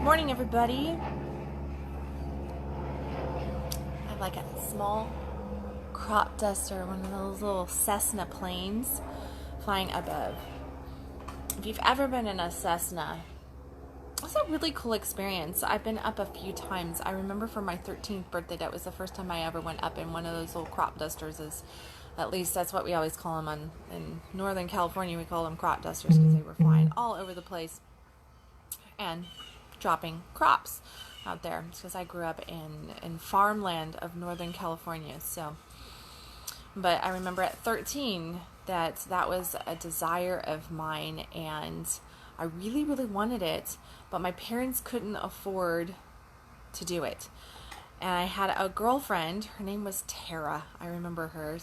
Morning, everybody. I have like a small crop duster, one of those little Cessna planes flying above. If you've ever been in a Cessna, it's a really cool experience. I've been up a few times. I remember for my 13th birthday, that was the first time I ever went up in one of those little crop dusters. At least that's what we always call them in Northern California. We call them crop dusters because they were flying all over the place and dropping crops out there, because I grew up in farmland of Northern California. So, but I remember at 13 that was a desire of mine, and I really, really wanted it, but my parents couldn't afford to do it. And I had a girlfriend, her name was Tara. I remember her.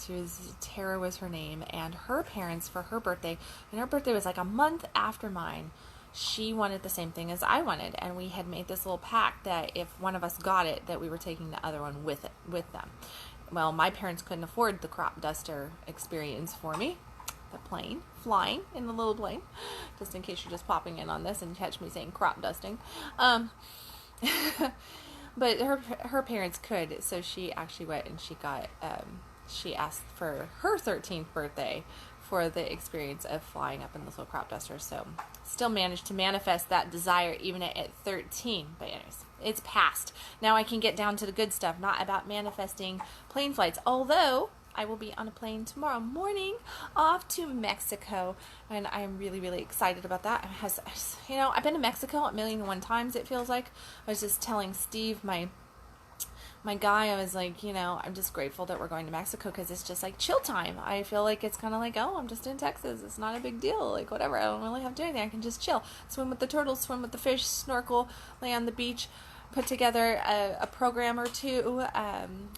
Tara was her name, and her parents, for her birthday, and her birthday was like a month after mine, she wanted the same thing as I wanted, and we had made this little pact that if one of us got it, that we were taking the other one with them. Well, my parents couldn't afford the crop duster experience for me, the plane, flying in the little plane, just in case you're just popping in on this and catch me saying crop dusting. But her parents could, so she actually went and she asked for her 13th birthday for the experience of flying up in this little crop duster. So still managed to manifest that desire even at 13. But anyways, it's past. Now I can get down to the good stuff, not about manifesting plane flights. Although I will be on a plane tomorrow morning off to Mexico, and I am really, really excited about that. I've been to Mexico a million and one times, it feels like. I was just telling Steve, my guy, I was like, I'm just grateful that we're going to Mexico, because it's just like chill time. I feel like it's kind of like, oh, I'm just in Texas. It's not a big deal. Like, whatever. I don't really have to do anything. I can just chill. Swim with the turtles, swim with the fish, snorkel, lay on the beach, put together a program or two,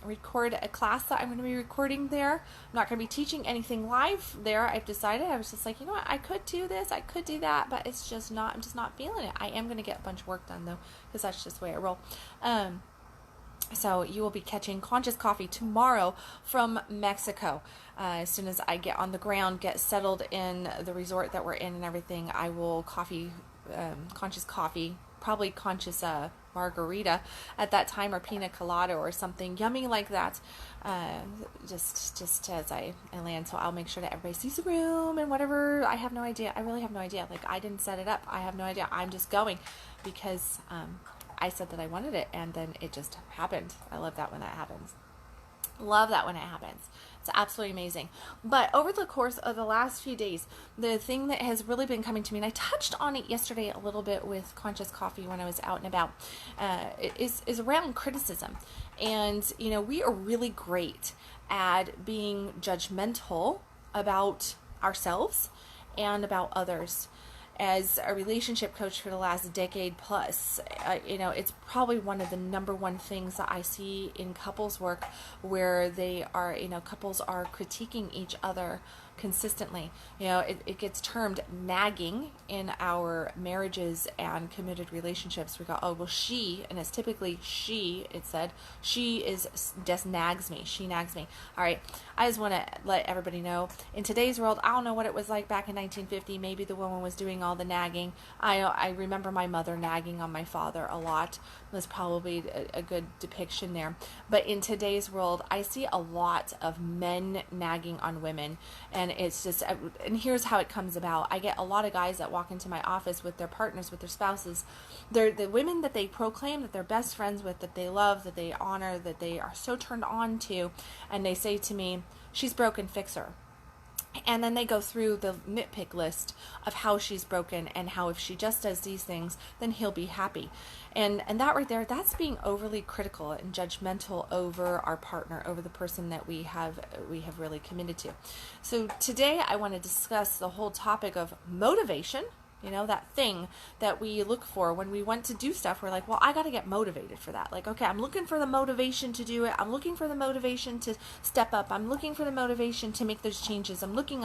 record a class that I'm going to be recording there. I'm not going to be teaching anything live there. I've decided. I was just like, you know what? I could do this. I could do that, but I'm just not feeling it. I am going to get a bunch of work done, though, because that's just the way I roll. So you will be catching Conscious Coffee tomorrow from Mexico. As soon as I get on the ground, get settled in the resort that we're in and everything, I will Conscious Coffee, probably Conscious margarita at that time, or pina colada or something yummy like that, just as I land. So I'll make sure that everybody sees the room and whatever. I have no idea. I really have no idea. Like, I didn't set it up. I have no idea. I'm just going because I said that I wanted it, and then it just happened. I love that when that happens. Love that when it happens. It's absolutely amazing. But over the course of the last few days, the thing that has really been coming to me, and I touched on it yesterday a little bit with Conscious Coffee when I was out and about, is around criticism. And, we are really great at being judgmental about ourselves and about others. As a relationship coach for the last decade plus, it's probably one of the number one things that I see in couples work, where they are, couples are critiquing each other consistently. It gets termed nagging in our marriages and committed relationships. We go, oh, well, and it's typically she just nags me. She nags me. All right. I just want to let everybody know, in today's world, I don't know what it was like back in 1950. Maybe the woman was doing all the nagging. I remember my mother nagging on my father a lot. There's probably a good depiction there. But in today's world, I see a lot of men nagging on women, and it's just, and here's how it comes about. I get a lot of guys that walk into my office with their partners, with their spouses. They're the women that they proclaim that they're best friends with, that they love, that they honor, that they are so turned on to, and they say to me, she's broken, fix her. And then they go through the nitpick list of how she's broken, and how if she just does these things, then he'll be happy. And that right there, that's being overly critical and judgmental over our partner, over the person that we have really committed to. So today I want to discuss the whole topic of motivation. That thing that we look for when we want to do stuff. We're like, well, I got to get motivated for that. Like, okay, I'm looking for the motivation to do it. I'm looking for the motivation to step up. I'm looking for the motivation to make those changes. I'm looking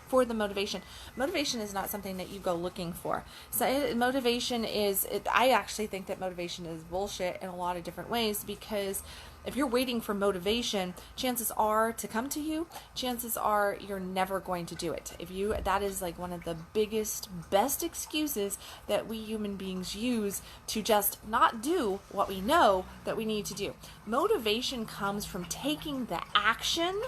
for the motivation. Motivation is not something that you go looking for. So I actually think that motivation is bullshit in a lot of different ways, because If you're waiting for motivation, chances are to come to you, chances are you're never going to do it. That is like one of the biggest, best excuses that we human beings use to just not do what we know that we need to do. Motivation comes from taking the action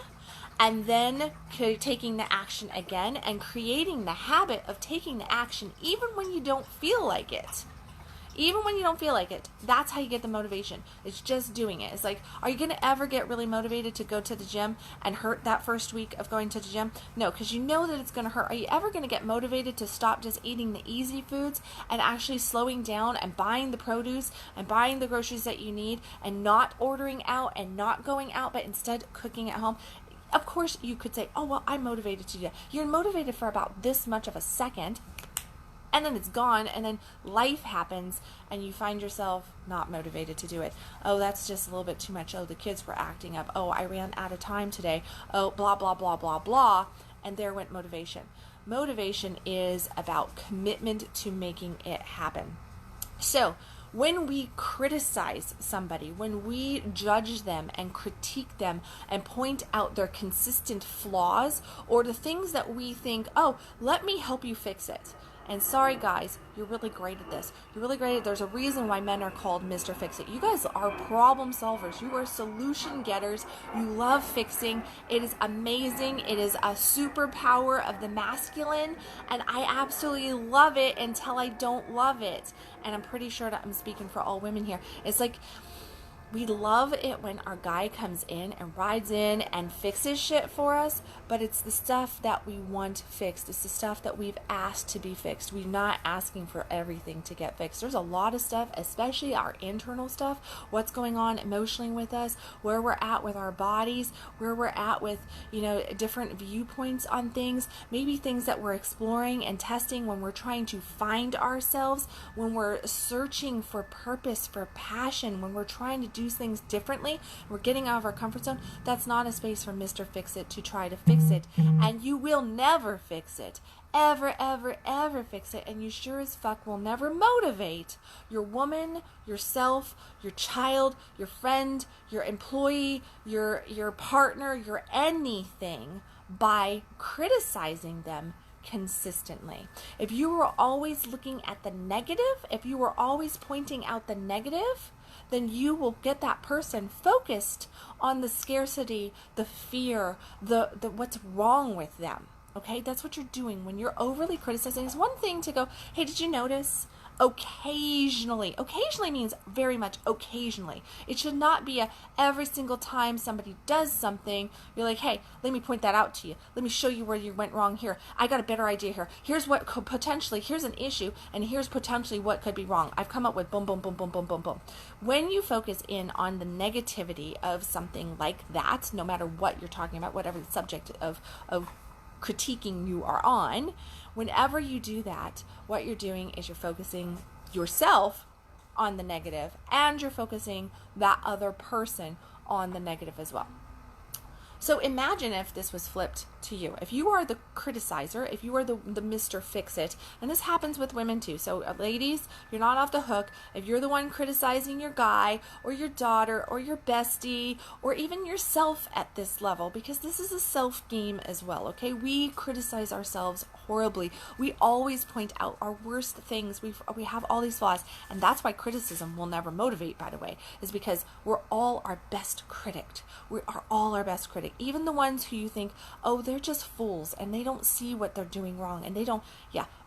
and then taking the action again and creating the habit of taking the action even when you don't feel like it. Even when you don't feel like it, that's how you get the motivation. It's just doing it. It's like, are you going to ever get really motivated to go to the gym and hurt that first week of going to the gym? No, because you know that it's going to hurt. Are you ever going to get motivated to stop just eating the easy foods and actually slowing down and buying the produce and buying the groceries that you need and not ordering out and not going out, but instead cooking at home? Of course, you could say, oh, well, I'm motivated to do that. You're motivated for about this much of a second, and then it's gone, and then life happens, and you find yourself not motivated to do it. Oh, that's just a little bit too much. Oh, the kids were acting up. Oh, I ran out of time today. Oh, blah, blah, blah, blah, blah. And there went motivation. Motivation is about commitment to making it happen. So, when we criticize somebody, when we judge them and critique them and point out their consistent flaws or the things that we think, oh, let me help you fix it. And sorry guys, you're really great at this. You're really great at There's a reason why men are called Mr. Fix-It. You guys are problem solvers. You are solution getters. You love fixing. It is amazing. It is a superpower of the masculine. And I absolutely love it until I don't love it. And I'm pretty sure that I'm speaking for all women here. It's like, we love it when our guy comes in and rides in and fixes shit for us, but it's the stuff that we want fixed. It's the stuff that we've asked to be fixed. We're not asking for everything to get fixed. There's a lot of stuff, especially our internal stuff, what's going on emotionally with us, where we're at with our bodies, where we're at with, different viewpoints on things, maybe things that we're exploring and testing when we're trying to find ourselves, when we're searching for purpose, for passion, when we're trying to do things differently, we're getting out of our comfort zone. That's not a space for Mr. Fix-It to try to fix it. And you will never fix it. Ever, ever, ever fix it. And you sure as fuck will never motivate your woman, yourself, your child, your friend, your employee, your partner, your anything by criticizing them consistently. If you were always looking at the negative, if you were always pointing out the negative, then you will get that person focused on the scarcity, the fear, the what's wrong with them. Okay, that's what you're doing when you're overly criticizing. It's one thing to go, hey, did you notice? Occasionally means very much occasionally. It should not be every single time somebody does something, you're like, hey, let me point that out to you. Let me show you where you went wrong here. I got a better idea here. Here's what could potentially, here's an issue, and here's potentially what could be wrong. I've come up with boom, boom, boom, boom, boom, boom, boom. When you focus in on the negativity of something like that, no matter what you're talking about, whatever the subject of critiquing you are on, whenever you do that, what you're doing is you're focusing yourself on the negative and you're focusing that other person on the negative as well. So imagine if this was flipped to you. If you are the criticizer, if you are the Mr. Fix-It, and this happens with women too. So ladies, you're not off the hook. If you're the one criticizing your guy or your daughter or your bestie or even yourself at this level, because this is a self game as well, okay? We criticize ourselves horribly. We always point out our worst things. We have all these flaws, and that's why criticism will never motivate, by the way, is because we're all our best critic. We are all our best critic. Even the ones who you think, oh, they're just fools and they don't see what they're doing wrong, and they don't,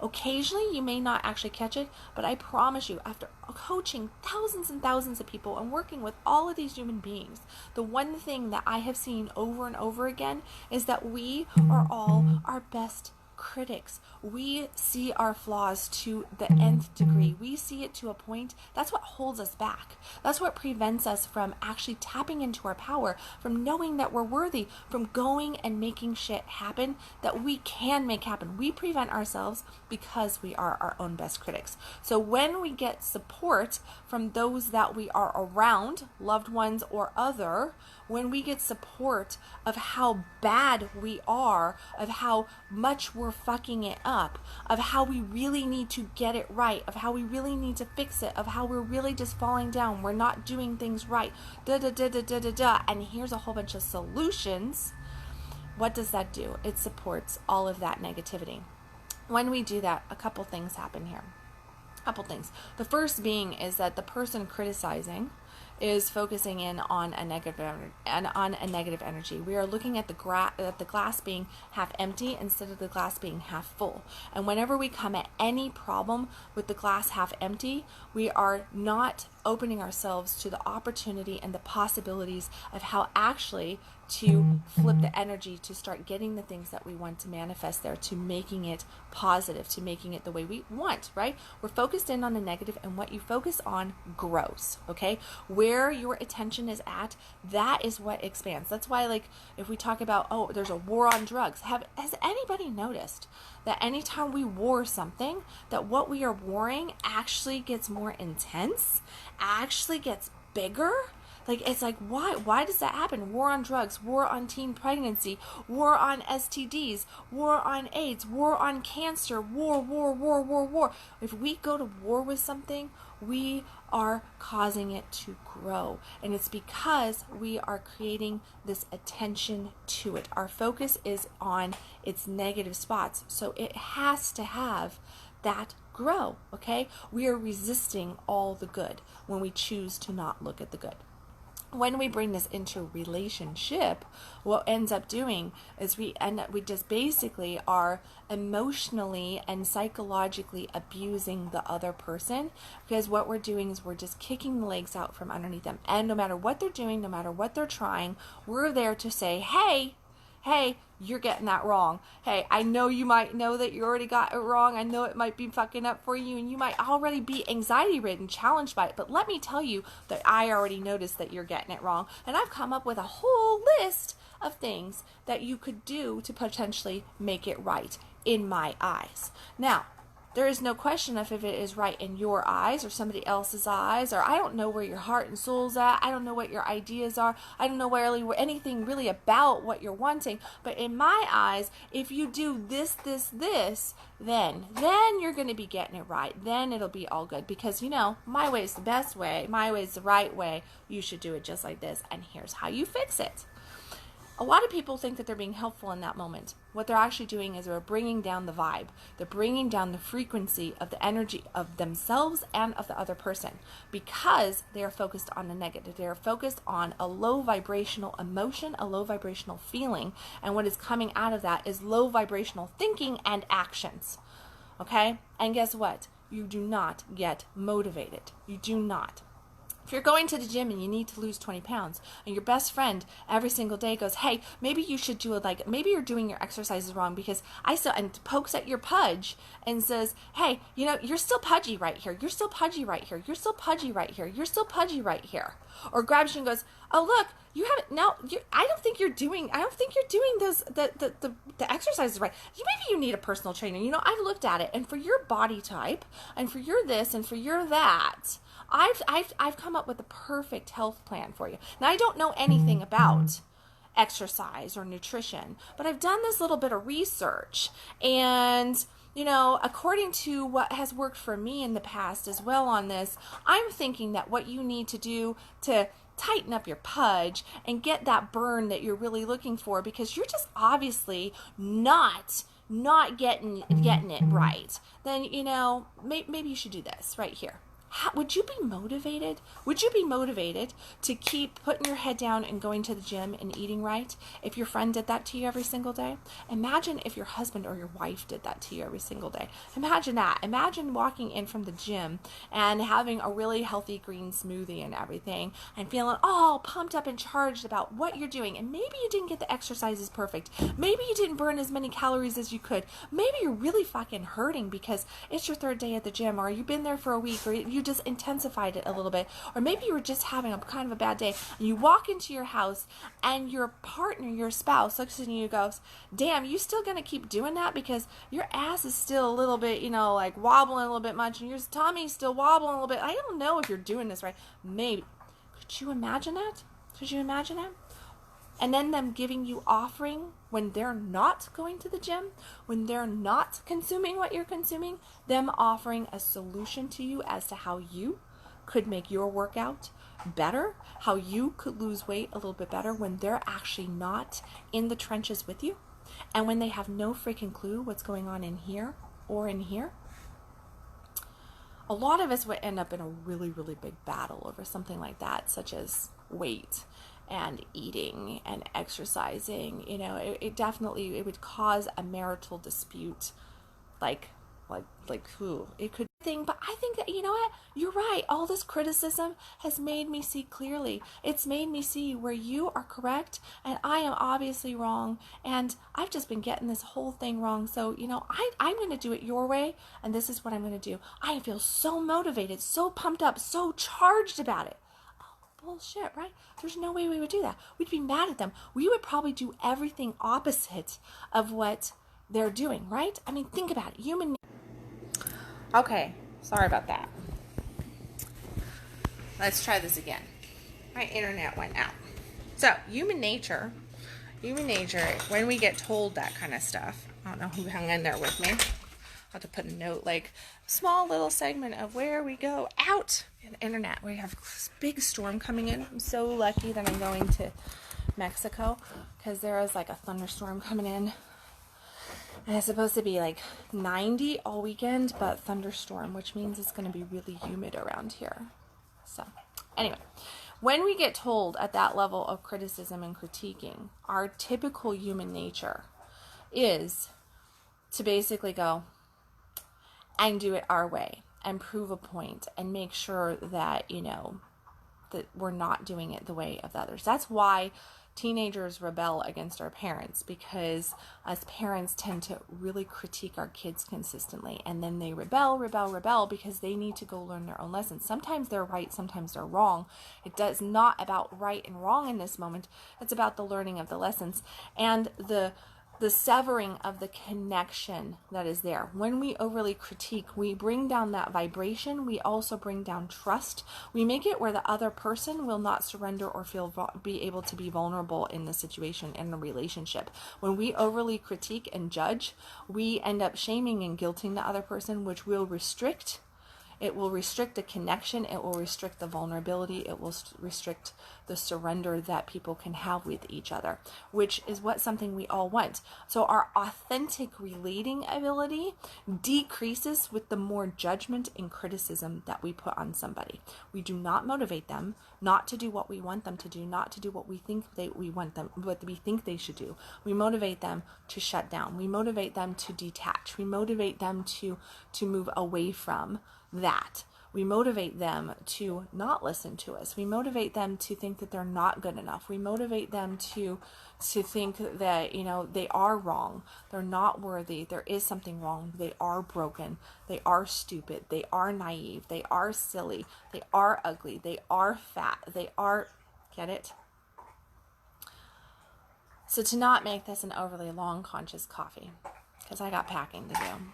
occasionally you may not actually catch it, but I promise you, after coaching thousands and thousands of people and working with all of these human beings, the one thing that I have seen over and over again is that we are all our best critics. We see our flaws to the nth degree. We see it to a point. That's what holds us back. That's what prevents us from actually tapping into our power, from knowing that we're worthy, from going and making shit happen that we can make happen. We prevent ourselves because we are our own best critics. So when we get support from those that we are around, loved ones or other, when we get support of how bad we are, of how much we're we're fucking it up, of how we really need to get it right, of how we really need to fix it, of how we're really just falling down, we're not doing things right, and here's a whole bunch of solutions. What does that do? It supports all of that negativity. When we do that, a couple things happen here. Couple things. The first being is that the person criticizing is focusing in on a negative energy. We are looking at the glass being half empty instead of the glass being half full. And whenever we come at any problem with the glass half empty, we are not opening ourselves to the opportunity and the possibilities of how actually to flip the energy to start getting the things that we want to manifest there, to making it positive, to making it the way we want, right? We're focused in on the negative, and what you focus on grows, okay? Where your attention is at, that is what expands. That's why, like, if we talk about, oh, there's a war on drugs, has anybody noticed that anytime we war something, that what we are warring actually gets more intense, actually gets bigger? Like, it's like, why does that happen? War on drugs, war on teen pregnancy, war on STDs, war on AIDS, war on cancer, war. If we go to war with something, we are causing it to grow. And it's because we are creating this attention to it. Our focus is on its negative spots. So it has to have that grow, okay? We are resisting all the good when we choose to not look at the good. When we bring this into relationship, what ends up doing is we just basically are emotionally and psychologically abusing the other person, because what we're doing is we're just kicking the legs out from underneath them. And no matter what they're doing, no matter what they're trying, we're there to say, hey, you're getting that wrong. Hey, I know you might know that you already got it wrong. I know it might be fucking up for you, and you might already be anxiety ridden, challenged by it. But let me tell you that I already noticed that you're getting it wrong. And I've come up with a whole list of things that you could do to potentially make it right in my eyes. Now, there is no question of if it is right in your eyes or somebody else's eyes, or I don't know where your heart and soul's at. I don't know what your ideas are. I don't know anything really about what you're wanting. But in my eyes, if you do this, then you're going to be getting it right. Then it'll be all good, because my way is the best way. My way is the right way. You should do it just like this. And here's how you fix it. A lot of people think that they're being helpful in that moment. What they're actually doing is they're bringing down the vibe. They're bringing down the frequency of the energy of themselves and of the other person, because they are focused on the negative. They are focused on a low vibrational emotion, a low vibrational feeling, and what is coming out of that is low vibrational thinking and actions. Okay? And guess what? You do not get motivated. You do not. If you're going to the gym and you need to lose 20 pounds, and your best friend every single day goes, hey, maybe you should do it, maybe you're doing your exercises wrong, because and pokes at your pudge and says, hey, you're still pudgy right here. You're still pudgy right here. You're still pudgy right here. You're still pudgy right here. Or grabs you and goes, oh, look, you haven't, now, I don't think you're doing those, the exercises right. Maybe you need a personal trainer. I've looked at it, and for your body type, and for your this, and for your that, I've come up with a perfect health plan for you. Now, I don't know anything about exercise or nutrition, but I've done this little bit of research, and according to what has worked for me in the past as well on this, I'm thinking that what you need to do to tighten up your pudge and get that burn that you're really looking for, because you're just obviously not getting it right, then maybe you should do this right here. Would you be motivated? Would you be motivated to keep putting your head down and going to the gym and eating right if your friend did that to you every single day? Imagine if your husband or your wife did that to you every single day. Imagine that. Imagine walking in from the gym and having a really healthy green smoothie and everything, and feeling all pumped up and charged about what you're doing. And maybe you didn't get the exercises perfect. Maybe you didn't burn as many calories as you could. Maybe you're really fucking hurting because it's your third day at the gym, or you've been there for a week, or you just intensified it a little bit, or maybe you were just having a kind of a bad day, and you walk into your house and your partner, your spouse, looks at you and goes, damn, you still gonna keep doing that because your ass is still a little bit, wobbling a little bit much, and your tummy's still wobbling a little bit. I don't know if you're doing this right. Maybe. Could you imagine that? and then them giving you offering when they're not going to the gym, when they're not consuming what you're consuming, them offering a solution to you as to how you could make your workout better, how you could lose weight a little bit better when they're actually not in the trenches with you, and when they have no freaking clue what's going on in here or in here. A lot of us would end up in a really, really big battle over something like that, such as weight and eating and exercising. You know, it definitely, it would cause a marital dispute, like who it could thing. But I think that, you know what, you're right, all this criticism has made me see clearly. It's made me see where you are correct and I am obviously wrong, and I've just been getting this whole thing wrong. So, you know, I'm going to do it your way, and this is what I'm going to do. I feel so motivated, so pumped up, so charged about it. Bullshit, right? There's no way we would do that. We'd be mad at them. We would probably do everything opposite of what they're doing, right? I mean, think about it. Okay, sorry about that. Let's try this again. My internet went out. So, human nature, when we get told that kind of stuff, I don't know who hung in there with me. I'll have to put a note, like, small little segment of where we go out in the internet. We have this big storm coming in. I'm so lucky that I'm going to Mexico, because there is like a thunderstorm coming in. And it's supposed to be like 90 all weekend, but thunderstorm, which means it's going to be really humid around here. So, anyway, when we get told at that level of criticism and critiquing, our typical human nature is to basically go and do it our way and prove a point and make sure that, you know, that we're not doing it the way of the others. That's why teenagers rebel against our parents, because us parents tend to really critique our kids consistently, and then they rebel because they need to go learn their own lessons. Sometimes they're right, sometimes they're wrong. It does not about right and wrong in this moment. It's about the learning of the lessons and the severing of the connection that is there. When we overly critique, we bring down that vibration. We also bring down trust. We make it where the other person will not surrender or be able to be vulnerable in the situation, in the relationship. When we overly critique and judge, we end up shaming and guilting the other person, which will restrict. It will restrict the connection. It will restrict the vulnerability. It will restrict the surrender that people can have with each other, which is something we all want. So our authentic relating ability decreases with the more judgment and criticism that we put on somebody. We do not motivate them not to do what we want them to do, not to do what we think what we think they should do. We motivate them to shut down. We motivate them to detach. We motivate them to move away from that. We motivate them to not listen to us. We motivate them to think that they're not good enough. We motivate them to think that, you know, they are wrong. They're not worthy. There is something wrong. They are broken. They are stupid. They are naive. They are silly. They are ugly. They are fat. They are, get it? So to not make this an overly long conscious coffee, because I got packing to do,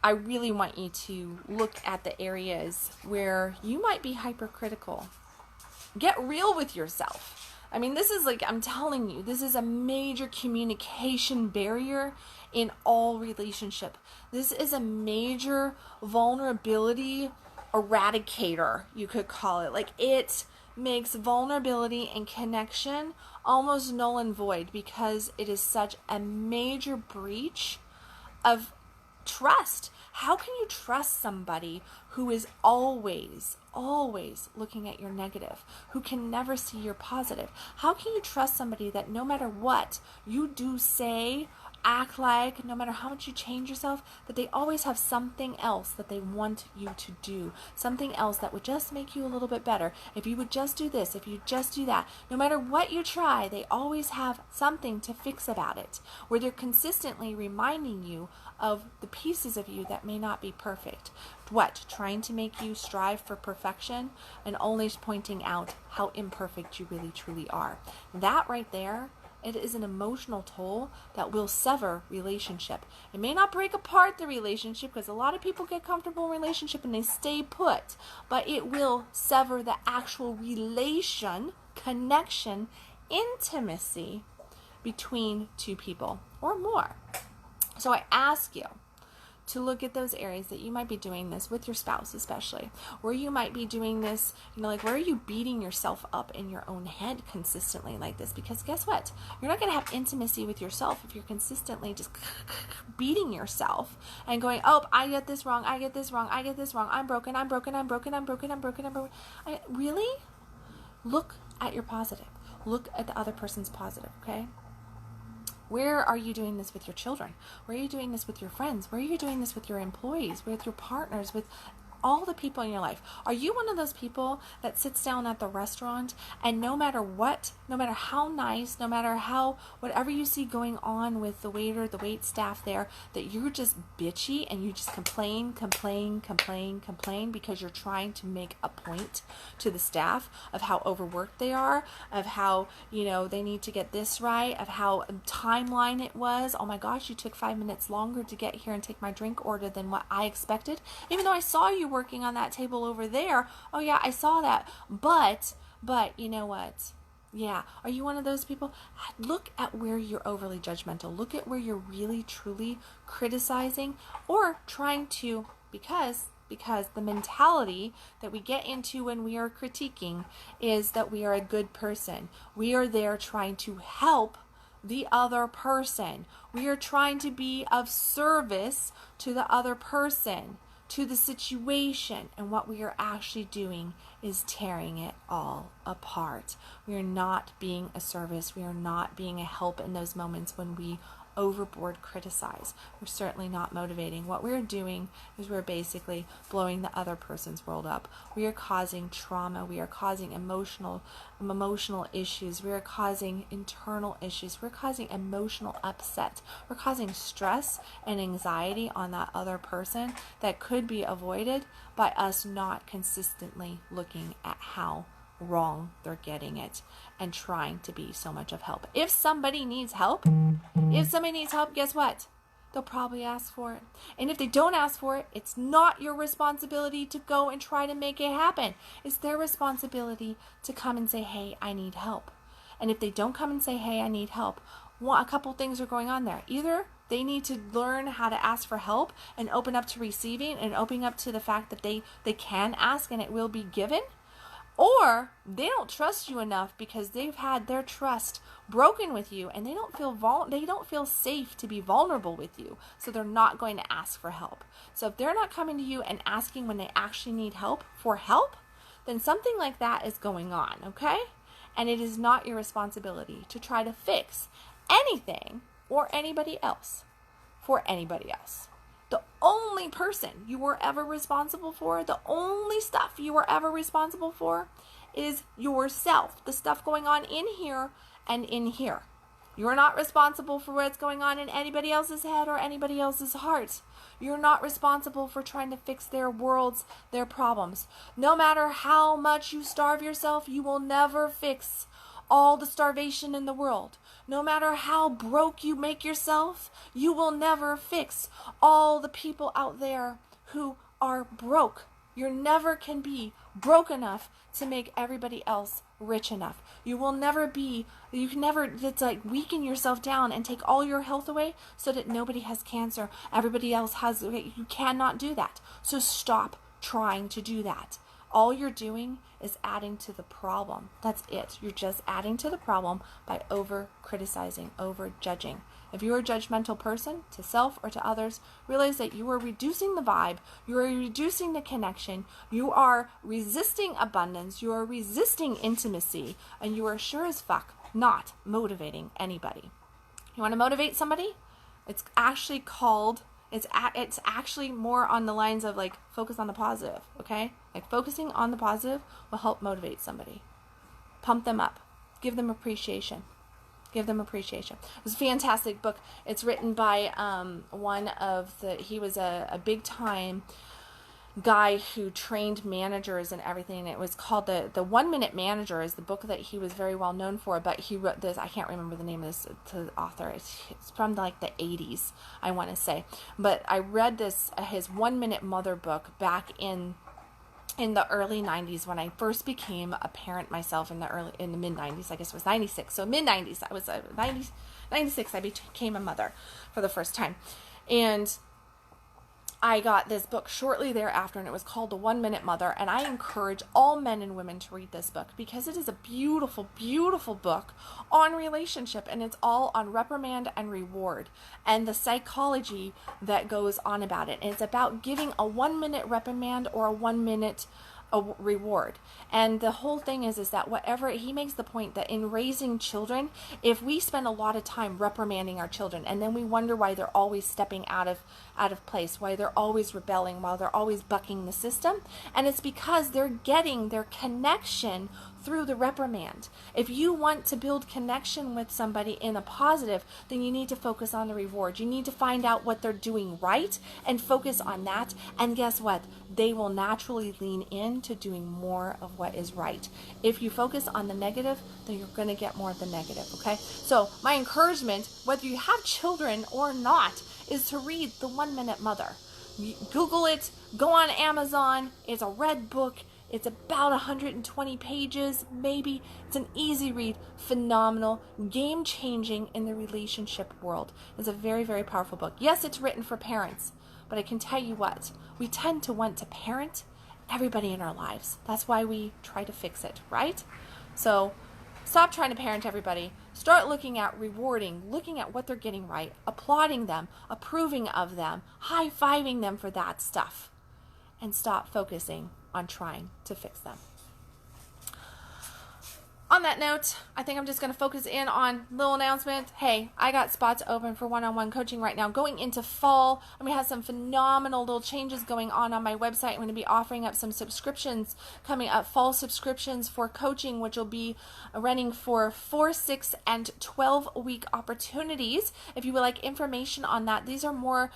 I really want you to look at the areas where you might be hypercritical. Get real with yourself. I mean, this is like, I'm telling you, this is a major communication barrier in all relationship. This is a major vulnerability eradicator, you could call it. Like, it makes vulnerability and connection almost null and void, because it is such a major breach of trust. How can you trust somebody who is always looking at your negative, who can never see your positive? How can you trust somebody that no matter what you do, say, act like, no matter how much you change yourself, that they always have something else that they want you to do, something else that would just make you a little bit better? If you would just do this, if you just do that, no matter what you try, they always have something to fix about it, where they're consistently reminding you of the pieces of you that may not be perfect. What? Trying to make you strive for perfection and only pointing out how imperfect you really truly are. That right there, It is an emotional toll that will sever relationship. It may not break apart the relationship, because a lot of people get comfortable in relationship and they stay put, but it will sever the actual relation, connection, intimacy between two people or more. So I ask you to look at those areas that you might be doing this with your spouse, especially, where you might be doing this, like, where are you beating yourself up in your own head consistently like this? Because guess what? You're not going to have intimacy with yourself if you're consistently just beating yourself and going, oh, I get this wrong, I get this wrong, I get this wrong, I'm broken, I'm broken, I'm broken, I'm broken, I'm broken, I'm broken. Really? Look at your positive. Look at the other person's positive, okay? Where are you doing this with your children? Where are you doing this with your friends? Where are you doing this with your employees, with your partners, with all the people in your life? Are you one of those people that sits down at the restaurant and no matter what, no matter how nice, no matter how, whatever you see going on with the waiter, the wait staff there, that you're just bitchy and you just complain because you're trying to make a point to the staff of how overworked they are, of how, they need to get this right, of how timeline it was. Oh my gosh, you took 5 minutes longer to get here and take my drink order than what I expected, even though I saw you working on that table over there. Oh yeah, I saw that. But you know what? Yeah. Are you one of those people? Look at where you're overly judgmental. Look at where you're really, truly criticizing or trying to, because the mentality that we get into when we are critiquing is that we are a good person. We are there trying to help the other person. We are trying to be of service to the other person, to the situation, and what we are actually doing is tearing it all apart. We are not being a service. We are not being a help in those moments when we overboard criticize. We're certainly not motivating. What we're doing is we're basically blowing the other person's world up. We are causing trauma. We are causing emotional issues. We are causing internal issues. We're causing emotional upset. We're causing stress and anxiety on that other person that could be avoided by us not consistently looking at how wrong they're getting it and trying to be so much of help. If somebody needs help, guess what? They'll probably ask for it. And if they don't ask for it, it's not your responsibility to go and try to make it happen. It's their responsibility to come and say, hey, I need help. And if they don't come and say, hey, I need help, a couple things are going on there. Either they need to learn how to ask for help and open up to receiving and opening up to the fact that they can ask and it will be given, or they don't trust you enough because they've had their trust broken with you and they don't feel safe to be vulnerable with you, so they're not going to ask for help. So if they're not coming to you and asking when they actually need help for help, then something like that is going on, okay? And it is not your responsibility to try to fix anything or anybody else for anybody else. The only person you were ever responsible for, the only stuff you were ever responsible for is yourself. The stuff going on in here and in here. You're not responsible for what's going on in anybody else's head or anybody else's heart. You're not responsible for trying to fix their worlds, their problems. No matter how much you starve yourself, you will never fix all the starvation in the world. No matter how broke you make yourself, you will never fix all the people out there who are broke. You never can be broke enough to make everybody else rich enough. You can never, it's like weaken yourself down and take all your health away so that nobody has cancer. Everybody else has, you cannot do that. So stop trying to do that. All you're doing is adding to the problem. That's it. You're just adding to the problem by over-criticizing, over-judging. If you're a judgmental person, to self or to others, realize that you are reducing the vibe, you are reducing the connection, you are resisting abundance, you are resisting intimacy, and you are sure as fuck not motivating anybody. You want to motivate somebody? It's actually more on the lines of like focus on the positive, okay? Like focusing on the positive will help motivate somebody. Pump them up. Give them appreciation. Give them appreciation. It's a fantastic book. It's written by he was a big time guy who trained managers and everything. It was called the 1 Minute Manager is the book that he was very well known for, but he wrote this, I can't remember the name of this to the author. It's from like the 80s, I want to say. But I read this, his 1 Minute Mother book back in the early 90s when I first became a parent myself, in the mid 90s. I guess it was 96. So mid 90s, I was 96 I became a mother for the first time. And I got this book shortly thereafter, and it was called The 1 Minute Mother, and I encourage all men and women to read this book because it is a beautiful, beautiful book on relationship, and it's all on reprimand and reward and the psychology that goes on about it. And it's about giving a 1 minute reprimand or a 1 minute a reward. And the whole thing is that whatever, he makes the point that in raising children, if we spend a lot of time reprimanding our children and then we wonder why they're always stepping out of place, why they're always rebelling, why they're always bucking the system, and it's because they're getting their connection through the reprimand. If you want to build connection with somebody in a positive, then you need to focus on the reward. You need to find out what they're doing right and focus on that. And guess what? They will naturally lean into doing more of what is right. If you focus on the negative, then you're going to get more of the negative, okay? So my encouragement, whether you have children or not, is to read The 1 Minute Mother. Google it, go on Amazon. It's a red book. It's about 120 pages, maybe. It's an easy read, phenomenal, game-changing in the relationship world. It's a very, very powerful book. Yes, it's written for parents, but I can tell you what, we tend to want to parent everybody in our lives. That's why we try to fix it, right? So stop trying to parent everybody. Start looking at rewarding, looking at what they're getting right, applauding them, approving of them, high-fiving them for that stuff, and stop focusing on trying to fix them. On that note, I think I'm just going to focus in on little announcement. Hey, I got spots open for one-on-one coaching right now. Going into fall, I'm going to have some phenomenal little changes going on my website. I'm going to be offering up some subscriptions coming up, fall subscriptions for coaching, which will be running for 4, 6, and 12-week opportunities. If you would like information on that, these are more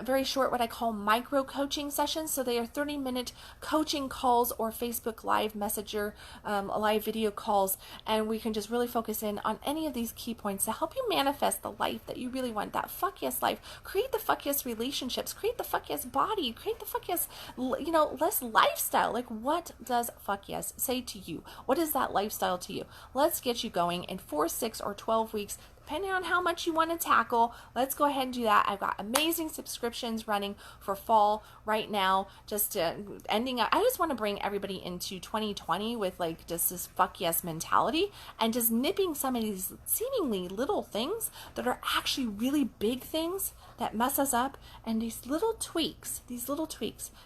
very short, what I call micro coaching sessions. So they are 30-minute coaching calls or Facebook Live Messenger live video calls. And we can just really focus in on any of these key points to help you manifest the life that you really want, that fuck yes life. Create the fuck yes relationships, create the fuck yes body, create the fuck yes, less lifestyle. Like, what does fuck yes say to you? What is that lifestyle to you? Let's get you going in 4, 6, or 12 weeks. Depending on how much you want to tackle, let's go ahead and do that. I've got amazing subscriptions running for fall right now, just ending up. I just want to bring everybody into 2020 with like just this fuck yes mentality and just nipping some of these seemingly little things that are actually really big things that mess us up. And these little tweaks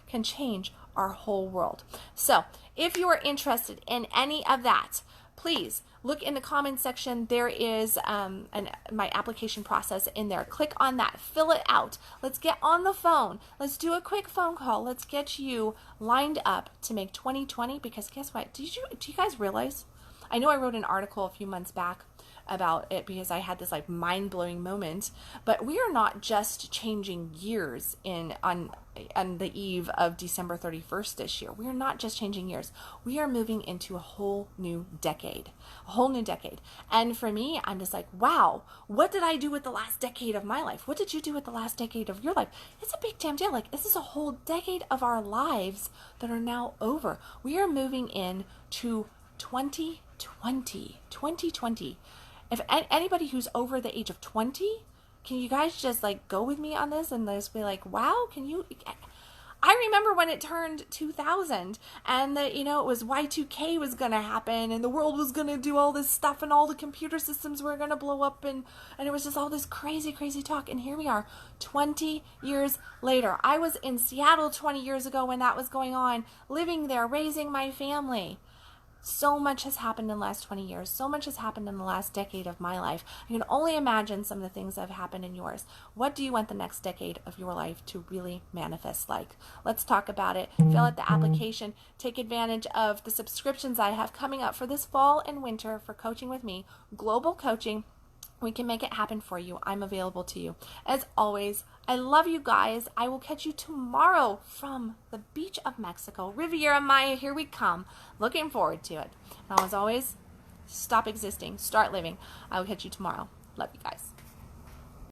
can change our whole world. So if you are interested in any of that, please look in the comments section. There is my application process in there. Click on that. Fill it out. Let's get on the phone. Let's do a quick phone call. Let's get you lined up to make 2020. Because guess what? Do you guys realize? I know I wrote an article a few months back about it because I had this like mind-blowing moment, but we are not just changing years on the eve of December 31st this year. We are not just changing years. We are moving into a whole new decade. And for me, I'm just like, wow, what did I do with the last decade of my life? What did you do with the last decade of your life? It's a big damn deal. Like, this is a whole decade of our lives that are now over. We are moving in to 2020. If anybody who's over the age of 20, can you guys just like go with me on this and just be like, wow, can you? I remember when it turned 2000 and that, it was Y2K was going to happen and the world was going to do all this stuff and all the computer systems were going to blow up and it was just all this crazy, crazy talk. And here we are 20 years later. I was in Seattle 20 years ago when that was going on, living there, raising my family. So much has happened in the last 20 years. So much has happened in the last decade of my life. I can only imagine some of the things that have happened in yours. What do you want the next decade of your life to really manifest like? Let's talk about it. Fill out the application. Take advantage of the subscriptions I have coming up for this fall and winter for coaching with me. Global coaching. We can make it happen for you. I'm available to you. As always, I love you guys. I will catch you tomorrow from the beach of Mexico. Riviera Maya, here we come. Looking forward to it. And as always, stop existing. Start living. I will catch you tomorrow. Love you guys.